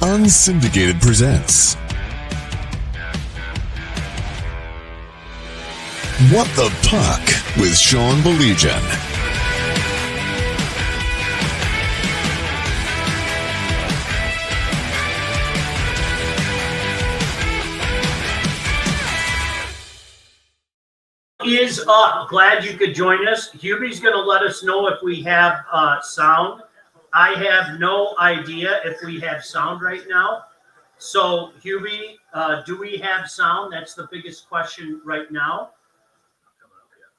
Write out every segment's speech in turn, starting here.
Unsyndicated presents What the Puck with Sean Baligian. Is up. Glad you could join us. Hubie's going to let us know if we have sound. I have no idea if we have sound right now. So, Hubie, do we have sound? That's the biggest question right now.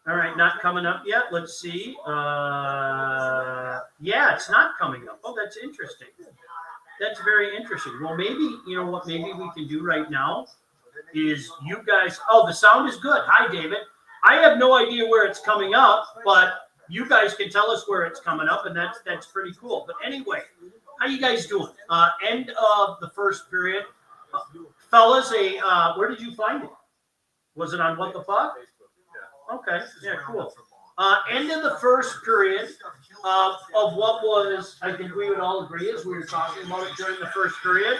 All right, not coming up yet. Let's see. Yeah, it's not coming up. Oh, that's interesting. That's very interesting. Well, maybe, you know what, maybe we can do right now is you guys. Oh, the sound is good. Hi, David. I have no idea where it's coming up, but you guys can tell us where it's coming up, and that's pretty cool. But anyway, how you guys doing? End of the first period. Fellas, where did you find it? Was it on What the Puck? Okay, yeah, cool. End of the first period of what was, I think we would all agree, as we were talking about it during the first period,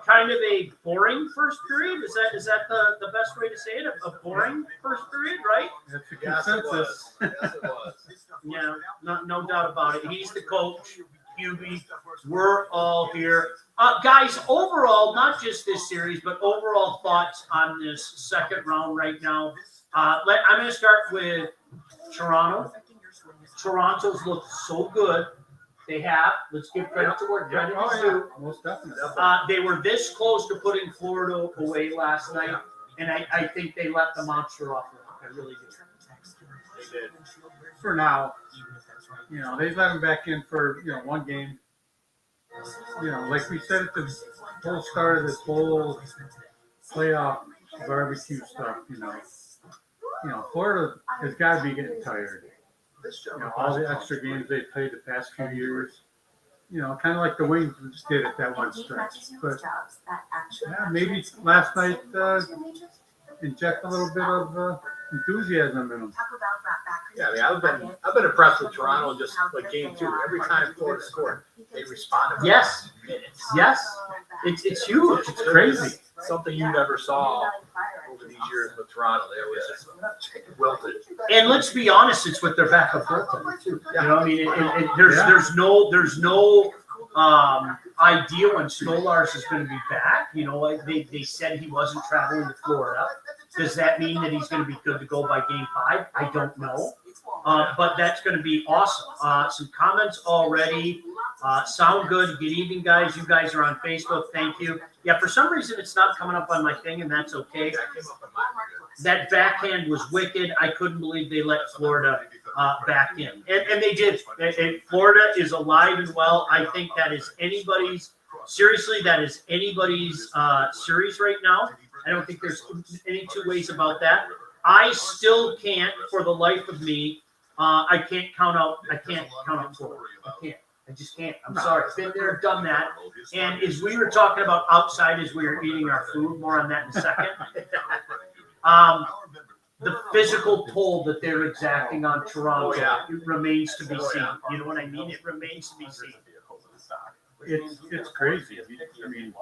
kind of a boring first period. Is that the best way to say it? A boring first period, right? That's a consensus. Yes, it was. Yeah, no doubt about it. He's the coach, Hubie. We're all here. Guys, overall, not just this series, but overall thoughts on this second round right now. I'm going to start with Toronto. Toronto's looked so good. They have. Let's give credit to where credit is due. Most definitely. They were this close to putting Florida away last night, and I think they let the monster off. I really do. They did. For now, they let him back in for, one game. Like we said at the whole start of this whole playoff barbecue stuff, Florida has got to be getting tired. All the extra games they played the past few years, kind of like the Wings did at that one stretch. But maybe last night inject a little bit of enthusiasm in them. Yeah, I mean, I've been impressed with Toronto just like game two. Every time Florida scored, they responded. Yes, yes, it's huge. It's crazy. Something you never saw over these years with Toronto. They always just wilted. And let's be honest, it's with their backup goaltender too. I mean, there's no idea when Stolars is going to be back. Like they said he wasn't traveling to Florida. Does that mean that he's going to be good to go by game 5? I don't know. But that's going to be awesome. Some comments already. Sound good. Good evening, guys. You guys are on Facebook. Thank you. Yeah, for some reason it's not coming up on my thing, and that's okay. That backhand was wicked. I couldn't believe they let Florida back in. And they did. And Florida is alive and well. I think that is anybody's – seriously, that is anybody's series right now. I don't think there's any two ways about that. I still can't, for the life of me, I can't count out Florida. I can't. I just can't. I'm sorry. Been there, done that. And as we were talking about outside as we were eating our food, more on that in a second, the physical toll that they're exacting on Toronto it remains to be seen. You know what I mean? It remains to be seen. It's crazy. I mean,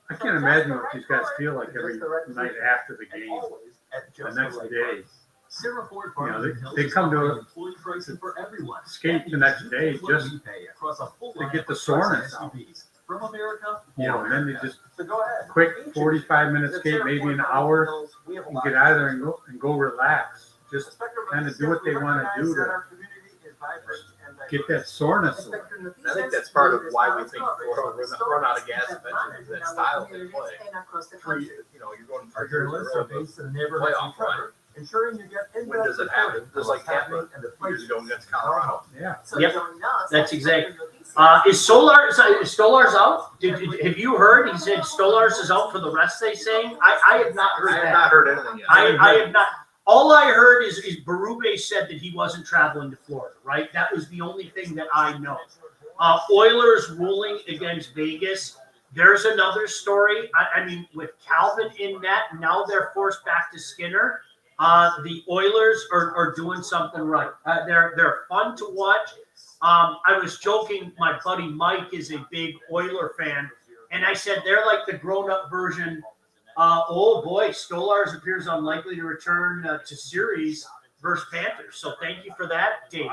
I can't imagine what these guys feel like every night after the game, the next day. They come to skate the next day just to get the soreness out. And then they just quick 45-minute skate, maybe an hour, and get out of there and go relax. Just kind of do what they want to do to get that soreness away. I think that's part of why we think Florida will run out of gas eventually. That style they play. You're going 3 years in a row, playoff run. When does it happen? Just like Tampa 2 years ago against Colorado. Yeah. Yep. That's exactly. Is Stolars out? Have you heard? He said Stolars is out for the rest. They saying I have not heard. I have not heard anything yet. I have not. All I heard is Berube said that he wasn't traveling to Florida. Right. That was the only thing that I know. Oilers ruling against Vegas. There's another story. I mean, with Calvin in net, now they're forced back to Skinner. the Oilers are doing something right. They're fun to watch. I was joking. My buddy Mike is a big Oiler fan, and I said they're like the grown-up version. Oh boy, Stolarz appears unlikely to return to series versus Panthers. So thank you for that, Dave.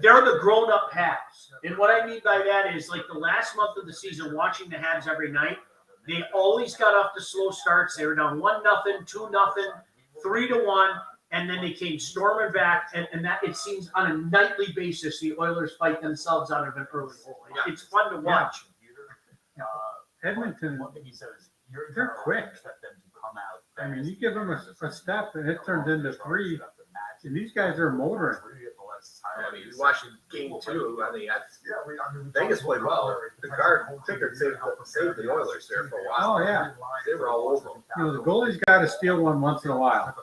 They're the grown-up Habs, and what I mean by that is like the last month of the season, watching the Habs every night. They always got off to slow starts. They were down 1-0, 2-0, 3-1, and then they came storming back. And that it seems on a nightly basis, the Oilers fight themselves out of an early hole. It's fun to watch. Edmonton, they're quick. I mean, you give them a step and it turns into 3, and these guys are motoring. I mean, watching game 2, I mean, Vegas played well. The guard Pickard saved the Oilers there for a while. Oh, yeah. They were all over them. You know, the goalie's got to steal one once in a while.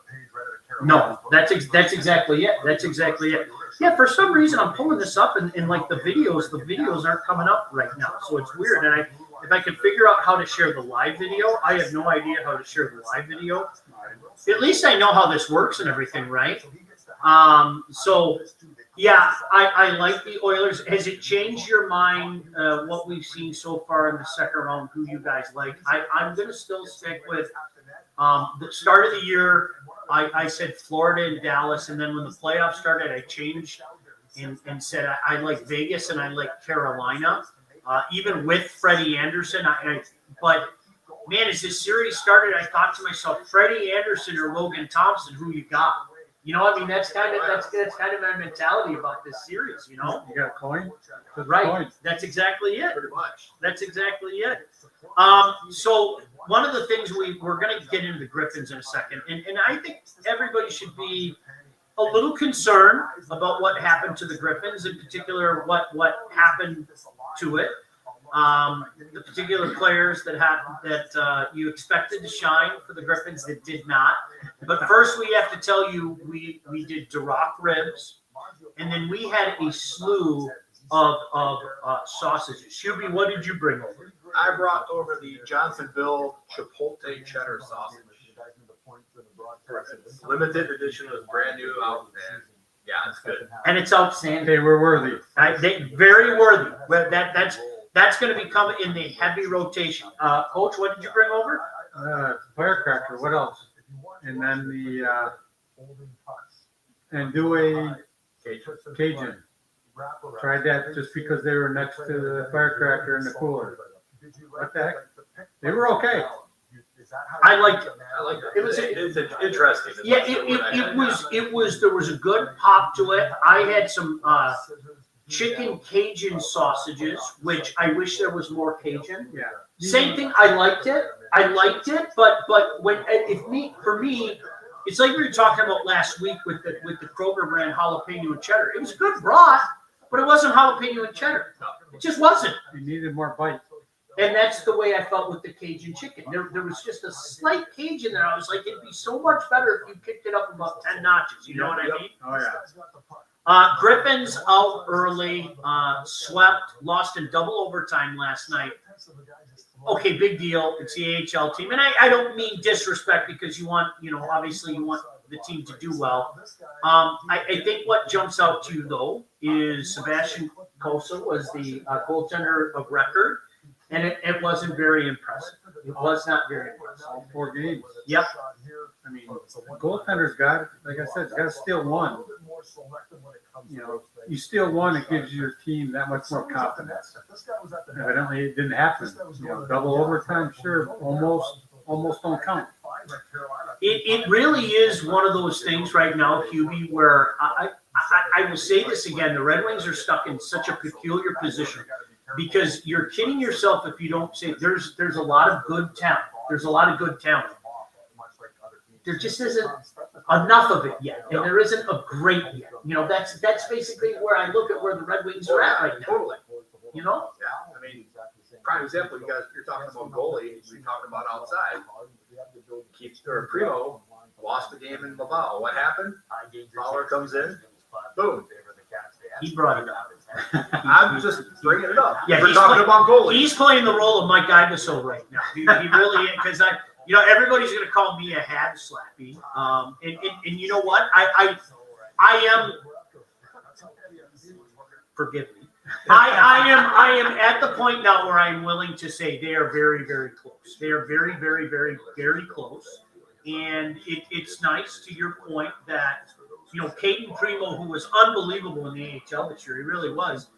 No, that's exactly it. That's exactly it. Yeah, for some reason I'm pulling this up and like the videos aren't coming up right now. So it's weird. And if I could figure out how to share the live video, I have no idea how to share the live video. At least I know how this works and everything, right? So yeah, I like the Oilers. Has it changed your mind what we've seen so far in the second round, who you guys like? I'm going to still stick with the start of the year. I said Florida and Dallas, and then when the playoffs started, I changed and said I like Vegas and I like Carolina, even with Freddie Anderson. But man, as this series started, I thought to myself, Freddie Anderson or Logan Thompson, who you got? You know, I mean, that's kind of my mentality about this series. You know, You got a coin? right? Coin. That's exactly it. Pretty much. That's exactly it. So one of the things we're going to get into the Griffins in a second, and I think everybody should be a little concerned about what happened to the Griffins, in particular what happened to it. The particular players that you expected to shine for the Griffins that did not. But first, we have to tell you we did Duroc ribs, and then we had a slew of sausages. Shuby, what did you bring over? I brought over the Johnsonville Chipotle cheddar sausage. Limited edition, was brand new out, and yeah, it's good. And it's outstanding. They were worthy. Very worthy. Well, that's going to become in the heavy rotation. Coach, what did you bring over? Firecracker. What else? And then the and do a Cajun. Tried that just because they were next to the firecracker in the cooler. What the heck? They were okay. I liked it. It's interesting. Yeah, it was. There was a good pop to it. I had some chicken Cajun sausages, which I wish there was more Cajun. Yeah. Same thing. I liked it, but for me, it's like we were talking about last week with the Kroger brand jalapeno and cheddar. It was a good broth, but it wasn't jalapeno and cheddar. It just wasn't. You needed more bite. And that's the way I felt with the Cajun chicken. There was just a slight Cajun there. I was like, it'd be so much better if you picked it up about 10 notches. You know what I mean? Oh, yeah. Griffins out early, swept, lost in double overtime last night. Okay, big deal. It's the AHL team. And I don't mean disrespect because obviously you want the team to do well. I think what jumps out to you, though, is Sebastian Kosa was the goaltender of record. And it wasn't very impressive. It was not very impressive. All 4 games. Yep. I mean, the goaltender's got, like I said, got to steal one. You know, you steal one, it gives your team that much more confidence. Evidently, it didn't happen. You know, double overtime, sure, almost don't count. It really is one of those things right now, Hubie, where I will say this again: the Red Wings are stuck in such a peculiar position. Because you're kidding yourself if you don't say there's a lot of good talent. There's a lot of good talent. There just isn't enough of it yet, and there isn't a great yet. You know, that's basically where I look at where the Red Wings are at right now. Totally. You know? Yeah. I mean, prime example. You're talking about goalie. We're talking about outside. Primo lost the game in Laval. What happened? Fowler comes in. Boom. He brought it up. I'm just bringing it up. Yeah, we're talking about goalies. He's playing the role of Mike Iavasile right now. He really is, because everybody's going to call me a hab slappy. And you know what? I am. Forgive me. I am at the point now where I'm willing to say they are very, very close. They are very, very, very, very close. And it's nice, to your point, that Caden Primo, who was unbelievable in the AHL this year, he really was.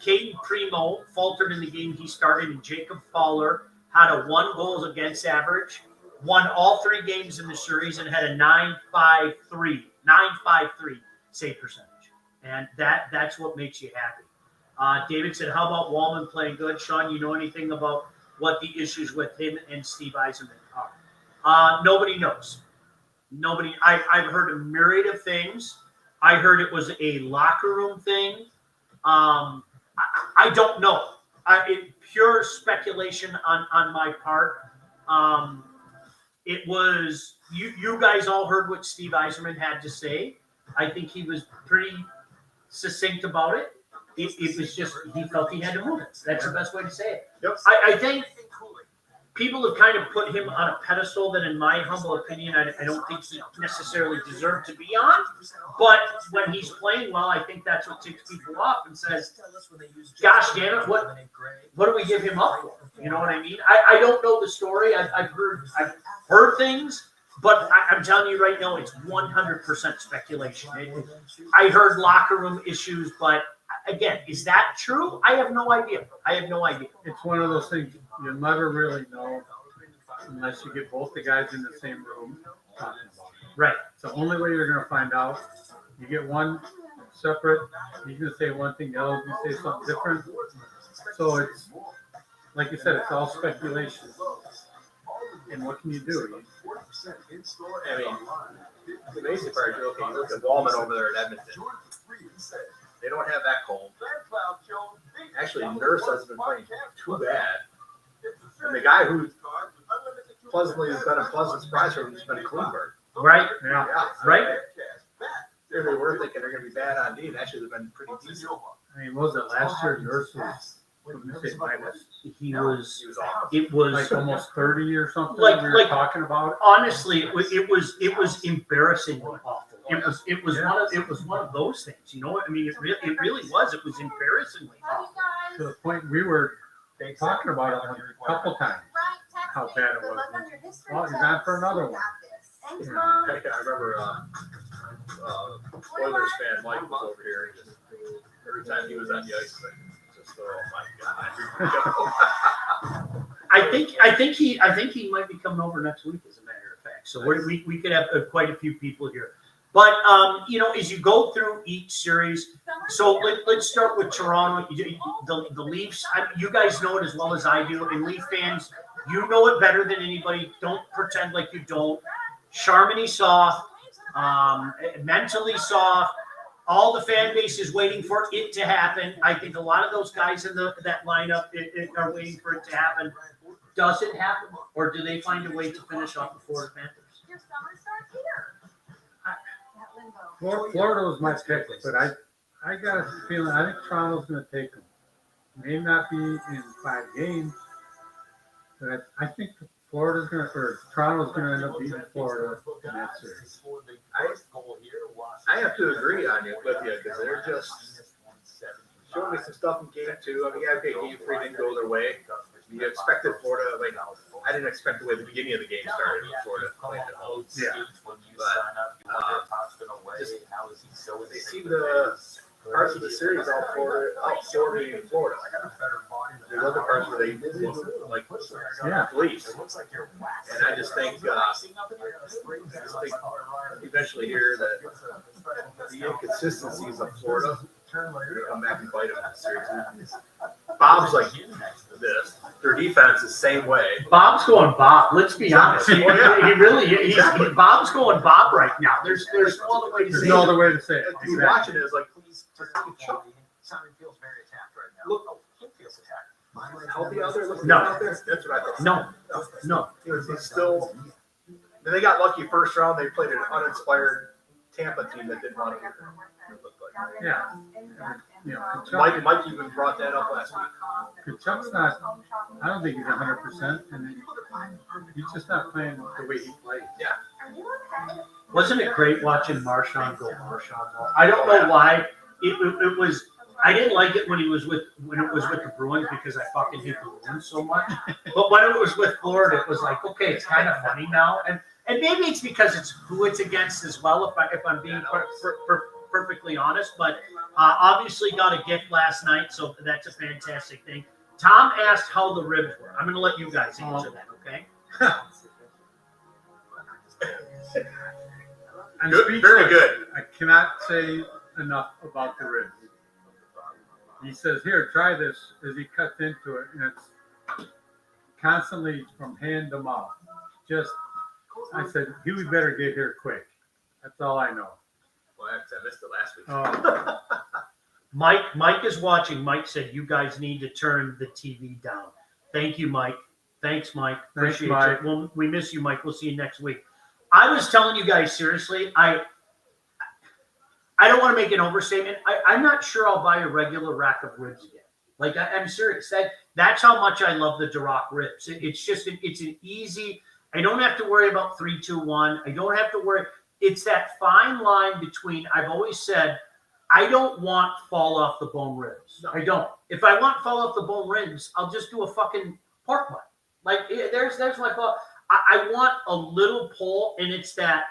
Caden Primo faltered in the game he started, and Jacob Fowler had a 1 goals against average, won all 3 games in the series, and had a 9.53 save percentage. And that's what makes you happy. David said, how about Wallman playing good? Sean, you know anything about what the issues with him and Steve Yzerman are? Nobody knows. I've heard a myriad of things. I heard it was a locker room thing. I don't know. Pure speculation on my part. It was you guys all heard what Steve Yzerman had to say. I think he was pretty succinct about it. It was just he felt he had to move it. That's the best way to say it. Yep. I think people have kind of put him on a pedestal that, in my humble opinion, I don't think he necessarily deserved to be on. But when he's playing well, I think that's what ticks people off and says, gosh damn it, what do we give him up for? You know what I mean? I don't know the story. I've heard things, but I'm telling you right now, it's 100% speculation. I heard locker room issues, but again, is that true? I have no idea. It's one of those things you'll never really know unless you get both the guys in the same room talking about it. Right. It's the only way you're going to find out. You get one separate, he's going to say one thing, the other's going to say something different. So it's, like you said, it's all speculation. And what can you do? I mean, the basic part, okay, you look at Wallman over there at Edmonton. They don't have that cold. Actually, Nurse hasn't been playing too bad. And the guy who pleasantly has been a pleasant surprise for him has been Klingberg. Right. Yeah. Right. They were thinking they're going to be bad on D, and actually they've been pretty decent. I mean, what was it last year? Nurse was, he was awesome. It was like almost 30 or something. Like- we were like- talking about. honestly, it was embarrassingly awful. It was one of those things, you know. I mean, it really was. It was embarrassingly awful. To the point we were talking about it a couple times, how bad it was. Well, he's on for another one. I remember Oilers fan Mike was over here, and just every time he was on the ice, just oh my god. I think he might be coming over next week, as a matter of fact. So we could have quite a few people here. But as you go through each series, so let's start with Toronto. The Leafs. You guys know it as well as I do, and Leaf fans, you know it better than anybody. Don't pretend like you don't. Charmony soft, mentally soft. All the fan base is waiting for it to happen. I think a lot of those guys in that lineup are waiting for it to happen. Does it happen, or do they find a way to finish off the Florida Panthers? Florida was my pick, but I got a feeling I think Toronto's going to take them. May not be in 5 games, but I think Toronto's going to end up beating Florida in that series. I have to agree with you because they're just showing me some stuff in game 2. I mean, yeah, okay, game 3 didn't go their way. You expected Florida, like, I didn't expect the way the beginning of the game started with Florida playing at home. Yeah. But they seem to parts of the series outperforming in Florida. There's other parts where they look like Leafs. And I just think eventually here that the inconsistencies of Florida are going to come back and bite them in the series. Bob's like this. Their defense is the same way. Bob's going Bob. Let's be honest. He really is. Exactly. Bob's going Bob right now. There's no other way to There's say no it. other way to say it. You're watching it, it's like, please just chuck. Look, healthy out there, looking No. out there. That's what I thought. No. He's still. They got lucky first round. They played an uninspired Tampa team that didn't want to hear it. It looked like. Yeah. You know, Kachuk, Mike even brought that up last week. Kachuk's not, I don't think he's 100%, and he's just not playing the way he plays. Yeah. Wasn't it great watching Marshawn go Marshawn? I don't know why. It was. I didn't like it when it was with the Bruins because I fucking hate the Bruins so much. But when it was with Florida, it was like, okay, it's kind of funny now, and maybe it's because it's who it's against as well. If I'm being perfectly honest, but obviously got a gift last night, so that's a fantastic thing. Tom asked how the ribs were. I'm going to let you guys answer that, okay? Good, very good. I cannot say enough about the ribs. He says, here, try this, as he cuts into it, and it's constantly from hand to mouth. Just, I said, we better get here quick. That's all I know. Well, I missed it last week. Mike is watching. Mike said, you guys need to turn the TV down. Thank you, Mike. Thanks, Mike. Appreciate it. Well, we miss you, Mike. We'll see you next week. I was telling you guys, seriously, I don't want to make an overstatement. I'm not sure I'll buy a regular rack of ribs again. Like, I'm serious. That's how much I love the Duroc ribs. It's an easy, I don't have to worry about 3, 2, 1. I don't have to worry. It's that fine line between, I've always said, I don't want fall off the bone ribs. No. I don't. If I want fall off the bone ribs, I'll just do a fucking pork butt. Like, there's my fault. I want a little pull, and it's that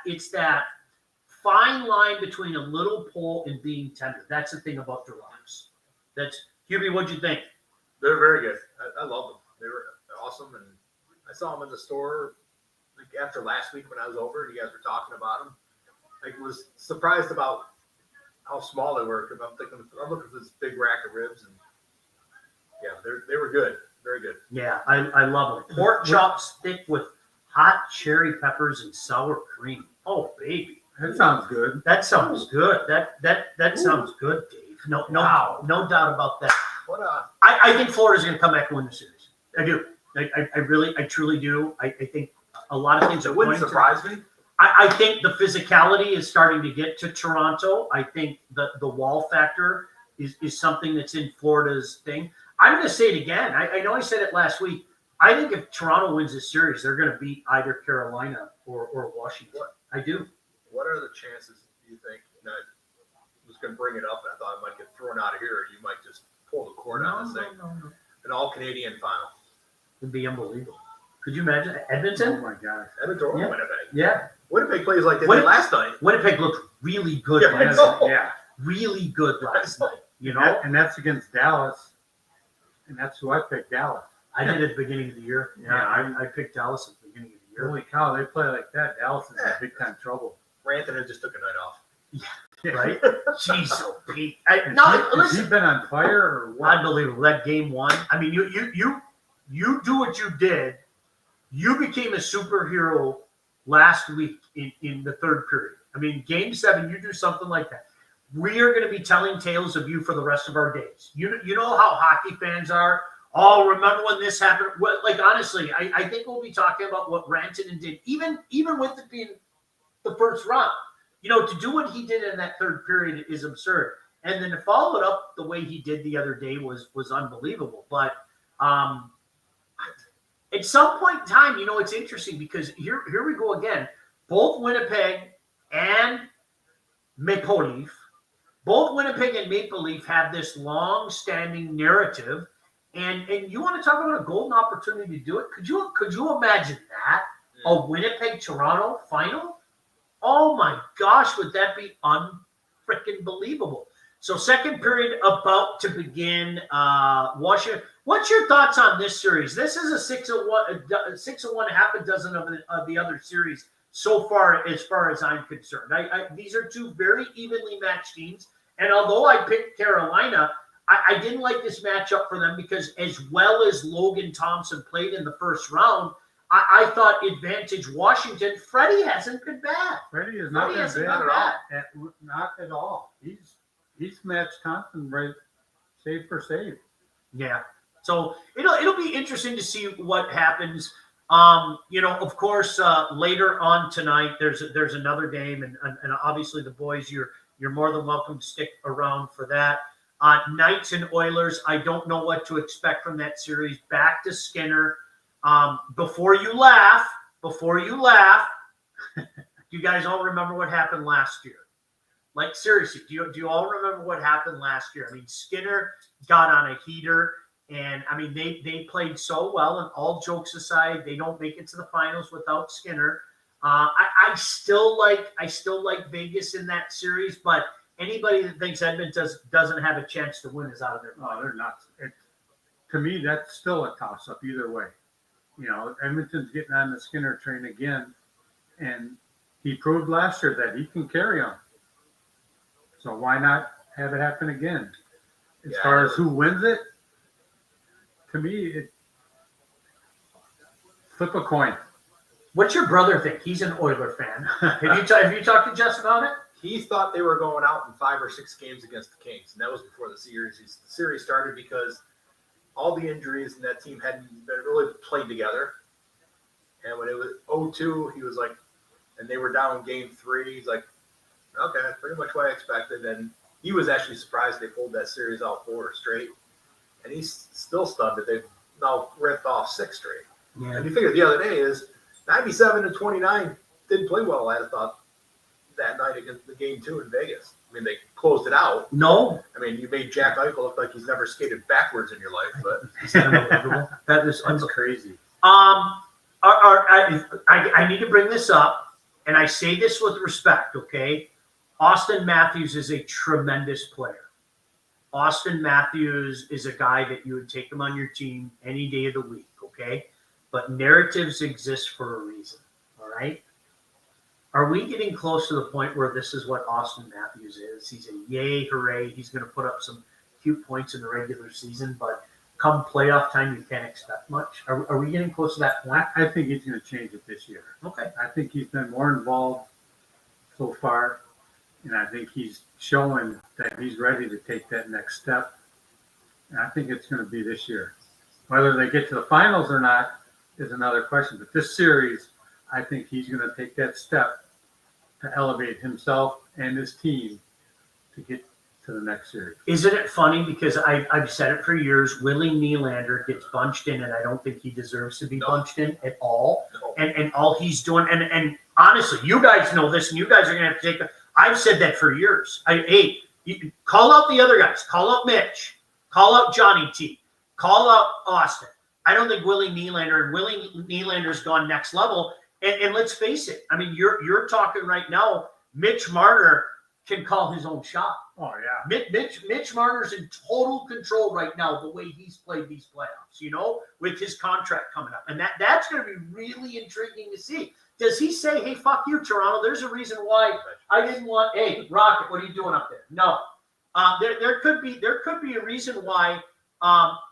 fine line between a little pull and being tender. That's the thing about Durocs. That's Hubie. What'd you think? They're very good. I love them. They were awesome, and I saw them in the store like after last week when I was over, and you guys were talking about them. I was surprised about how small they were because I'm looking for this big rack of ribs, and yeah, they were good, very good. Yeah, I love them. Pork chops thick with hot cherry peppers and sour cream. Oh, baby. That sounds good. That sounds good. That sounds good, Dave. No doubt about that. I think Florida's going to come back and win the series. I do. I truly do. I think a lot of things are wouldn't surprise me. I think the physicality is starting to get to Toronto. I think the wall factor is something that's in Florida's thing. I'm going to say it again. I know I said it last week. I think if Toronto wins this series, they're going to beat either Carolina or Washington. I do. What are the chances, do you think, that I was going to bring it up, and I thought I might get thrown out of here, or you might just pull the cord on this thing? No. An all-Canadian final. It would be unbelievable. Could you imagine? Edmonton? Oh, my gosh. Edmonton or Winnipeg. Yeah. Winnipeg plays like they did last night. Winnipeg looked really good last night. Yeah. Really good last night. You know? And that's against Dallas. And that's who I picked, Dallas. I did at the beginning of the year. Yeah, I picked Dallas at the beginning of the year. Holy cow, they play like that. Dallas is in big time trouble. Rantanen just took a night off. Yeah, right? Jeez, Pete. Has he been on fire or what? Unbelievable. That game one. I mean, you do what you did. You became a superhero last week in the third period. I mean, game 7, you do something like that. We are going to be telling tales of you for the rest of our days. You know how hockey fans are. Oh, remember when this happened? Well, like, honestly, I think we'll be talking about what Rantanen did, even with it being the first round. You know, to do what he did in that third period is absurd. And then to follow it up the way he did the other day was unbelievable. But at some point in time, you know, it's interesting because here we go again. Both Winnipeg and Maple Leaf have this long-standing narrative. And you want to talk about a golden opportunity to do it? Could you imagine that? A Winnipeg-Toronto final? Oh my gosh, would that be unfreaking believable? So second period about to begin. Washington. What's your thoughts on this series? This is a 6-1, half a dozen of the other series so far as I'm concerned. These are two very evenly matched teams. And although I picked Carolina, I didn't like this matchup for them because as well as Logan Thompson played in the first round, I thought advantage Washington. Freddie hasn't been bad. Freddie has not been bad. Not at all. He's matched Thompson right, save for save. Yeah. So it'll be interesting to see what happens. Of course, later on tonight, there's another game, and obviously the boys, you're more than welcome to stick around for that. Knights and Oilers, I don't know what to expect from that series. Back to Skinner. Before you laugh, do you guys all remember what happened last year? Like, seriously, do you all remember what happened last year? I mean, Skinner got on a heater, and I mean, they played so well, and all jokes aside, they don't make it to the finals without Skinner. I still like Vegas in that series, but anybody that thinks Edmonton doesn't have a chance to win is out of their mind. Oh, they're nuts. To me, that's still a toss-up either way. Edmonton's getting on the Skinner train again, and he proved last year that he can carry on. So why not have it happen again? As far as who wins it, to me, flip a coin. What's your brother think? He's an Oiler fan. Have you talked to Jess about it? He thought they were going out in 5 or 6 games against the Kings, and that was before the series. The series started because all the injuries and that team hadn't really played together. And when it was 0-2, he was like, and they were down game 3. He's like, okay, that's pretty much what I expected. And he was actually surprised they pulled that series out 4 straight. And he's still stunned that they've now ripped off 6 straight. Yeah. And you figure the other day is 97-29 didn't play well, I thought, that night against the game 2 in Vegas. I mean, they closed it out. No. I mean, you made Jack Eichel look like he's never skated backwards in your life, but That's crazy. I need to bring this up, and I say this with respect, okay? Austin Matthews is a tremendous player. Austin Matthews is a guy that you would take him on your team any day of the week, okay? But narratives exist for a reason, all right? Are we getting close to the point where this is what Austin Matthews is? He's a yay, hooray. He's going to put up some cute points in the regular season, but come playoff time, you can't expect much. Are we getting close to that point? I think he's going to change it this year. Okay. I think he's been more involved so far, and I think he's showing that he's ready to take that next step. And I think it's going to be this year. Whether they get to the finals or not is another question. But this series, I think he's going to take that step to elevate himself and his team to get to the next series. Isn't it funny? Because I've said it for years, Willie Nylander gets bunched in, and I don't think he deserves to be bunched in at all. No. And all he's doing, and honestly, you guys know this, and you guys are going to have to take it. I've said that for years. You call out the other guys. Call out Mitch. Call out Johnny T. Call out Austin. I don't think Willie Nylander's gone next level. And let's face it. I mean, you're talking right now. Mitch Marner can call his own shot. Oh yeah. Mitch Marner's in total control right now. The way he's played these playoffs, with his contract coming up, and that's going to be really intriguing to see. Does he say, "Hey, fuck you, Toronto"? There's a reason why I didn't want. Hey, Rocket, what are you doing up there? No, there could be a reason why.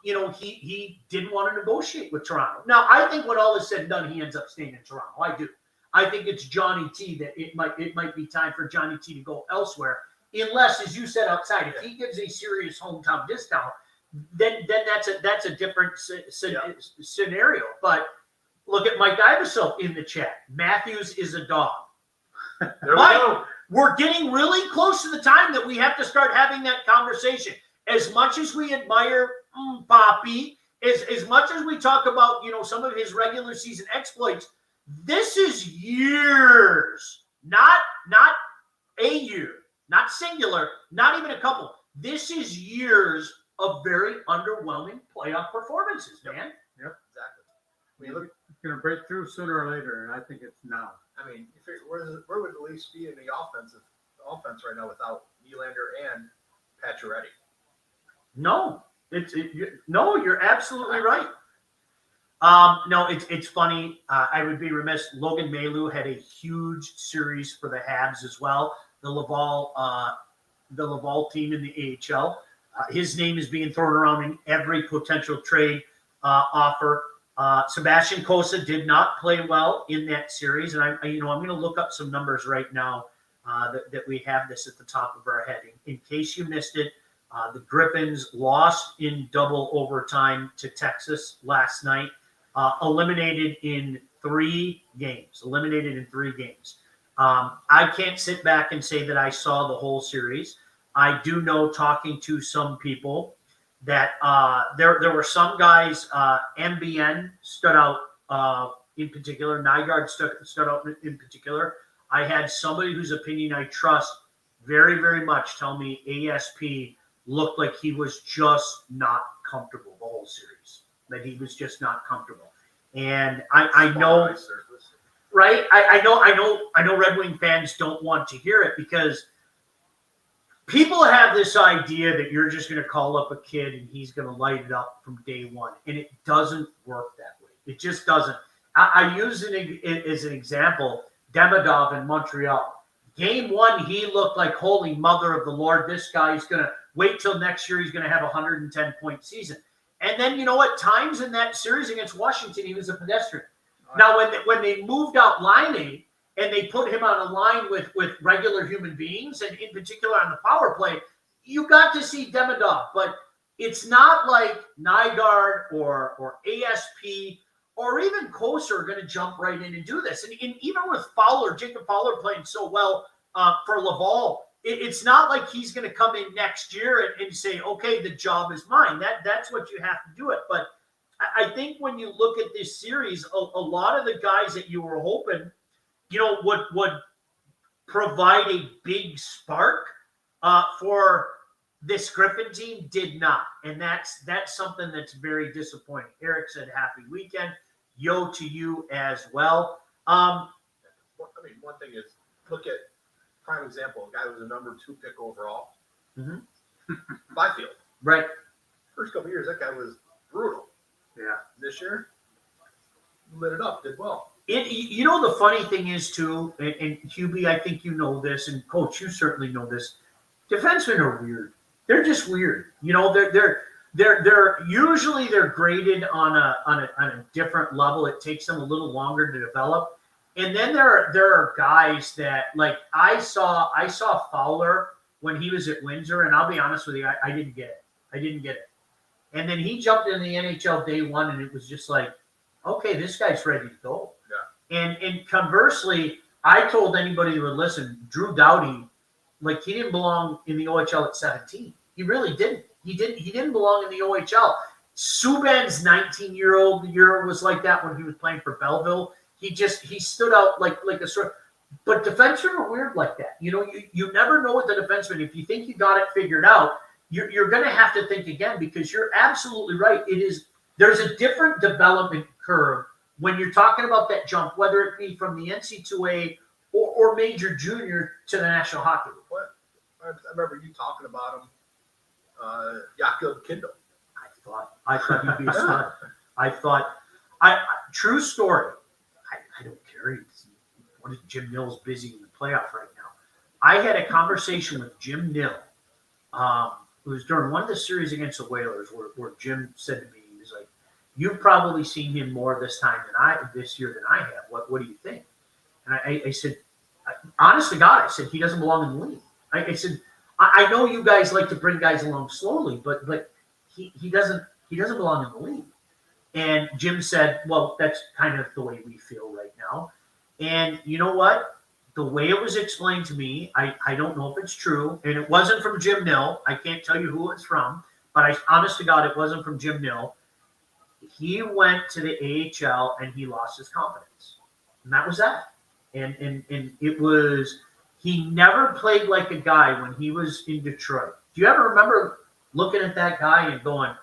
He didn't want to negotiate with Toronto. Now, I think when all is said and done, he ends up staying in Toronto. I do. I think it's Johnny T that it might be time for Johnny T to go elsewhere, unless, as you said outside, if he gives a serious hometown discount, then that's a different scenario. But look at Mike Iavasile in the chat. Matthews is a dog. there we Mike, go. we're getting really close to the time that we have to start having that conversation. As much as we admire Papi, as much as we talk about, some of his regular season exploits, this is years, not a year, not singular, not even a couple. This is years of very underwhelming playoff performances, man. Yep. Exactly. I mean, look, It's going to break through sooner or later, and I think it's now. I mean, where would the Leafs be in the offense right now without Nylander and Pacioretty? No, you're absolutely right. No, it's funny. I would be remiss. Logan Mailloux had a huge series for the Habs as well. The Laval team in the AHL. His name is being thrown around in every potential trade offer. Sebastian Cossa did not play well in that series, and I'm going to look up some numbers right now that we have this at the top of our head. In case you missed it, the Griffins lost in double overtime to Texas last night. eliminated in 3 games. I can't sit back and say that I saw the whole series. I do know, talking to some people, that there were some guys. MBN stood out in particular. Nygaard stood out in particular. I had somebody whose opinion I trust very, very much tell me ASP looked like he was just not comfortable the whole series. That he was just not comfortable. And I know, right? I know Red Wing fans don't want to hear it, because people have this idea that you're just going to call up a kid and he's going to light it up from day one. And it doesn't work that way. It just doesn't. I use it as an example, Demidov in Montreal. Game 1, he looked like, holy mother of the Lord, this guy's going to wait till next year. He's going to have a 110-point season. And then, you know what? Times in that series against Washington, he was a pedestrian. Now, when they moved out Line and they put him on a line with regular human beings, and in particular on the power play, you got to see Demidov. But it's not like Nygaard or ASP or even Koser are going to jump right in and do this. And even with Jacob Fowler playing so well for Laval, it's not like he's going to come in next year and say, okay, the job is mine. That's what you have to do it. But I think when you look at this series, a lot of the guys that you were hoping, would provide a big spark for this Griffin team did not. And that's something that's very disappointing. Eric said, happy weekend. Yo to you as well. One thing is, look at prime example, a guy who was a number 2 pick overall. Mm-hmm. Byfield. Right. First couple of years, that guy was brutal. Yeah. This year, lit it up, did well. The funny thing is, too, and Hubie, I think you know this, and Coach, you certainly know this, defensemen are weird. They're just weird. They're usually graded on a different level. It takes them a little longer to develop. And then there are guys that, like, I saw Fowler when he was at Windsor, and I'll be honest with you, I didn't get it. And then he jumped in the NHL day one, and it was just like, okay, this guy's ready to go. Yeah. And conversely, I told anybody who would listen, Drew Doughty, like, he didn't belong in the OHL at 17. He really didn't. He didn't belong in the OHL. Subban's 19-year-old year was like that when he was playing for Belleville. He stood out like a sort. But defensemen are weird like that. You never know with the defenseman. If you think you got it figured out, you're going to have to think again, because you're absolutely right. There's a different development curve when you're talking about that jump, whether it be from the NC2A or major junior to the National Hockey League. What? I remember you talking about him. Jakob Kindle. I thought he'd be a stud. True story. I don't care. What is Jim Nill's busy in the playoff right now? I had a conversation with Jim Nill. It was during one of the series against the Whalers where Jim said to me, he was like, "You've probably seen him more this year than I have. What do you think?" And I said, honest to God, I said, he doesn't belong in the league. I said, I know you guys like to bring guys along slowly, but he doesn't belong in the league. And Jim said, well, that's kind of the way we feel right now. And you know what? The way it was explained to me, I don't know if it's true, and it wasn't from Jim Nill. I can't tell you who it's from, but honest to God, it wasn't from Jim Nill. He went to the AHL and he lost his confidence. And that was that. And it was, he never played like a guy when he was in Detroit. Do you ever remember looking at that guy and going,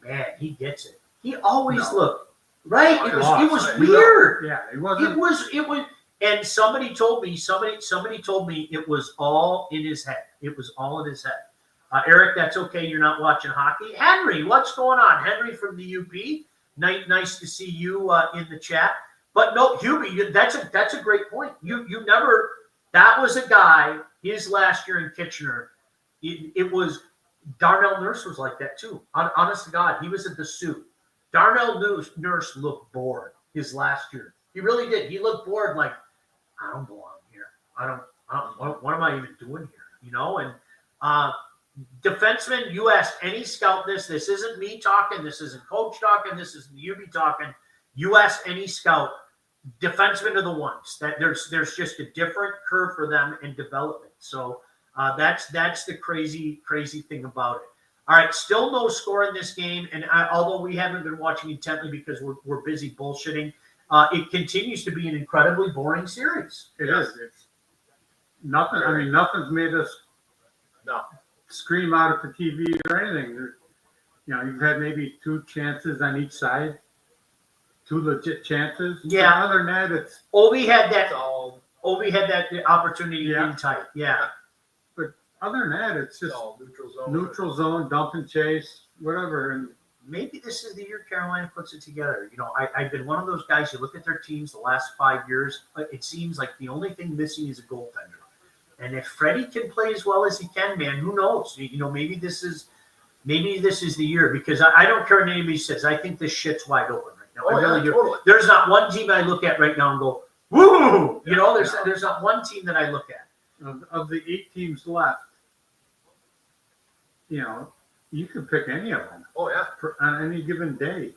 man, he gets it? He always looked, right? It was weird. Yeah, it wasn't. And somebody told me it was all in his head. It was all in his head. Eric, that's okay. You're not watching hockey. Henry, what's going on? Henry from the UP. Nice to see you in the chat. But no, Hubie, that's a great point. You never. That was a guy. His last year in Kitchener, it was Darnell Nurse was like that too. Honest to God, he was at the Sioux. Darnell Nurse looked bored his last year. He really did. He looked bored, like, I don't belong here. I don't. What am I even doing here? And defensemen, you ask any scout this. This isn't me talking. This isn't coach talking. This isn't UB talking. You ask any scout, defensemen are the ones that there's just a different curve for them in development. So that's the crazy thing about it. All right, still no score in this game, and although we haven't been watching intently because we're busy bullshitting, it continues to be an incredibly boring series. It is. It's nothing. I mean, nothing's made us scream out at the TV or anything. You've had maybe 2 chances on each side, 2 legit chances. Yeah. But other than that, it's Ovi had that opportunity in tight. Yeah. But other than that, it's just neutral zone, dump and chase, whatever. And maybe this is the year Carolina puts it together. I've been one of those guys. You look at their teams the last 5 years, but it seems like the only thing missing is a goaltender. And if Freddie can play as well as he can, man, who knows? Maybe this is the year, because I don't care what anybody says. I think this shit's wide open right now. I really do. Totally. There's not one team I look at right now and go, woo! There's not one team that I look at. Of the 8 teams left, you can pick any of them. Oh, yeah. On any given day.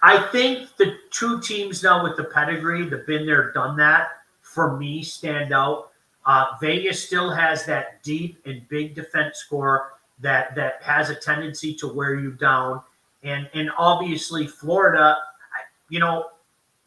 I think the 2 teams now with the pedigree, the been there, done that, for me, stand out. Vegas still has that deep and big defense score that has a tendency to wear you down. And obviously Florida,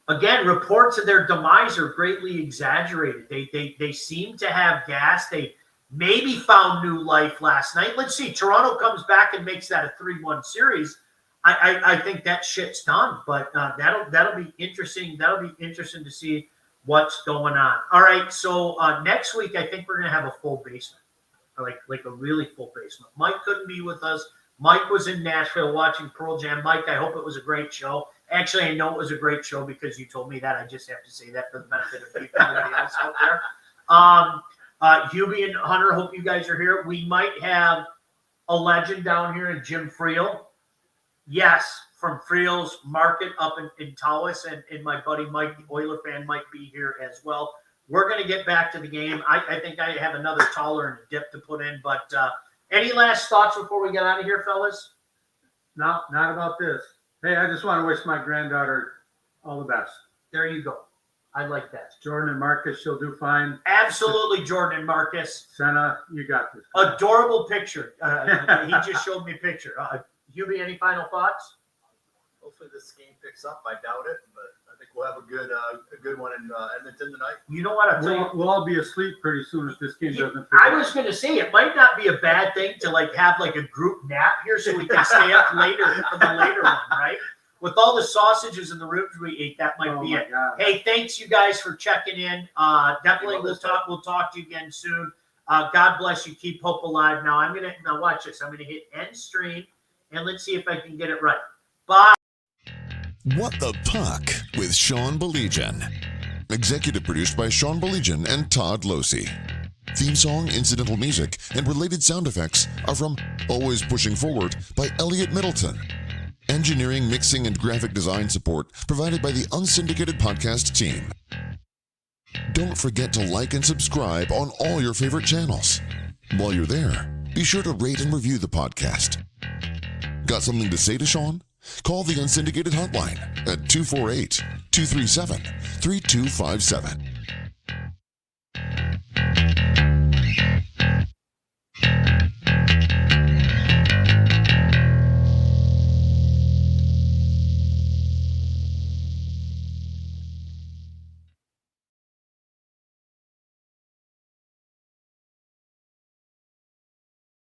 again, reports of their demise are greatly exaggerated. They seem to have gas. They maybe found new life last night. Let's see. Toronto comes back and makes that a 3-1 series. I think that shit's done. But that'll be interesting. That'll be interesting to see what's going on. All right. So next week, I think we're going to have a full basement, like a really full basement. Mike couldn't be with us. Mike was in Nashville watching Pearl Jam. Mike, I hope it was a great show. Actually, I know it was a great show because you told me that. I just have to say that for the benefit of everybody else out there. Hubie and Hunter, hope you guys are here. We might have a legend down here in Jim Friel. Yes, from Friel's Market up in Tawas, and my buddy Mike, the Oiler fan, might be here as well. We're going to get back to the game. I think I have another taller and a dip to put in, but any last thoughts before we get out of here, fellas? No, not about this. Hey, I just want to wish my granddaughter all the best. There you go. I like that. Jordan and Marcus, she'll do fine. Absolutely, Jordan and Marcus. Senna, you got this. Adorable picture. He just showed me a picture. Hubie, any final thoughts? Hopefully this game picks up. I doubt it, but I think we'll have a good one in Edmonton tonight. You know what? We'll all be asleep pretty soon if this game doesn't pick up. I was going to say, it might not be a bad thing to have a group nap here so we can stay up later for the later one, right? With all the sausages and the ribs we ate, that might be it. God. Hey, thanks you guys for checking in. Definitely we'll talk to you again soon. God bless you. Keep hope alive. Now watch this. I'm gonna hit end stream and let's see if I can get it right. Bye. What the Puck with Sean Baligian. Executive produced by Sean Baligian and Todd Losey. Theme song, incidental music, and related sound effects are from Always Pushing Forward by Elliot Middleton. Engineering, mixing, and graphic design support provided by the Unsyndicated Podcast team. Don't forget to like and subscribe on all your favorite channels. While you're there, be sure to rate and review the podcast. Got something to say to Sean? Call the Unsyndicated hotline at 248-237-3257.